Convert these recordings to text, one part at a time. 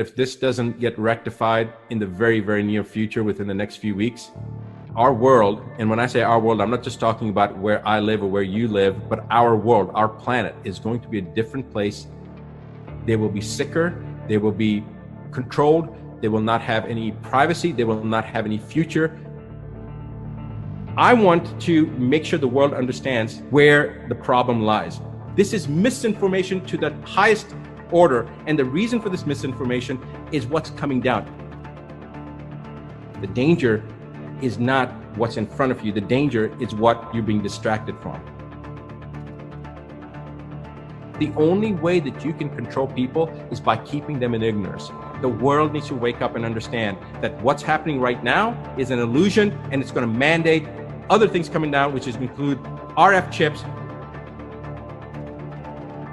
If this doesn't get rectified in the very, very near future, within the next few weeks, our world, and when I say our world, I'm not just talking about where I live or where you live, but our world, our planet is going to be a different place. They will be sicker, they will be controlled, they will not have any privacy, they will not have any future. I want to make sure the world understands where the problem lies. This is misinformation to the highest order, and the reason for this misinformation is what's coming down. The danger is not what's in front of you. The danger is what you're being distracted from. The only way that you can control people is by keeping them in ignorance. The world needs to wake up and understand that what's happening right now is an illusion, and it's going to mandate other things coming down, which include RF chips.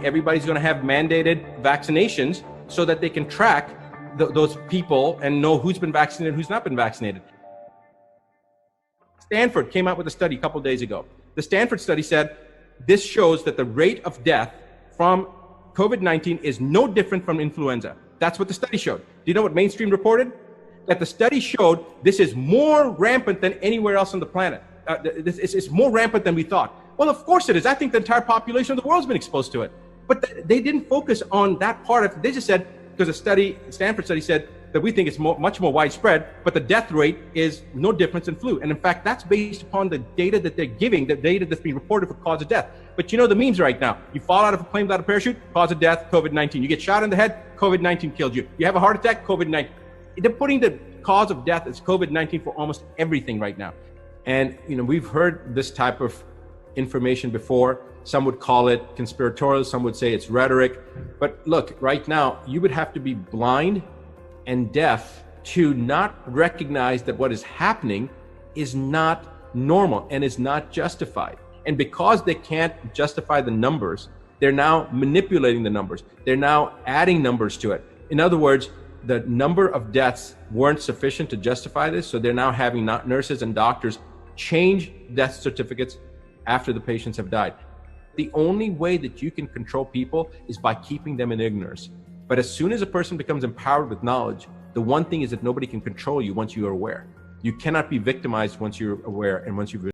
Everybody's going to have mandated vaccinations so that they can track those people and know who's been vaccinated and who's not been vaccinated. Stanford came out with a study a couple of days ago. The Stanford study said this shows that the rate of death from COVID-19 is no different from influenza. That's what the study showed. Do you know what Mainstream reported? That the study showed this is more rampant than anywhere else on the planet. It's more rampant than we thought. Well, of course it is. I think the entire population of the world's been exposed to it. But they didn't focus on that part of it. They just said, because a Stanford study said that we think it's much more widespread, but the death rate is no difference in flu. And in fact, that's based upon the data that they're giving, the data that's being reported for cause of death. But you know the memes right now. You fall out of a plane without a parachute, cause of death, COVID-19. You get shot in the head, COVID-19 killed you. You have a heart attack, COVID-19. They're putting the cause of death as COVID-19 for almost everything right now. And we've heard this type of information before. Some would call it conspiratorial, some would say it's rhetoric. But look, right now, you would have to be blind and deaf to not recognize that what is happening is not normal and is not justified. And because they can't justify the numbers, they're now manipulating the numbers. They're now adding numbers to it. In other words, the number of deaths weren't sufficient to justify this, so they're now having nurses and doctors change death certificates after the patients have died. The only way that you can control people is by keeping them in ignorance. But as soon as a person becomes empowered with knowledge, the one thing is that nobody can control you once you are aware. You cannot be victimized once you're aware and once you've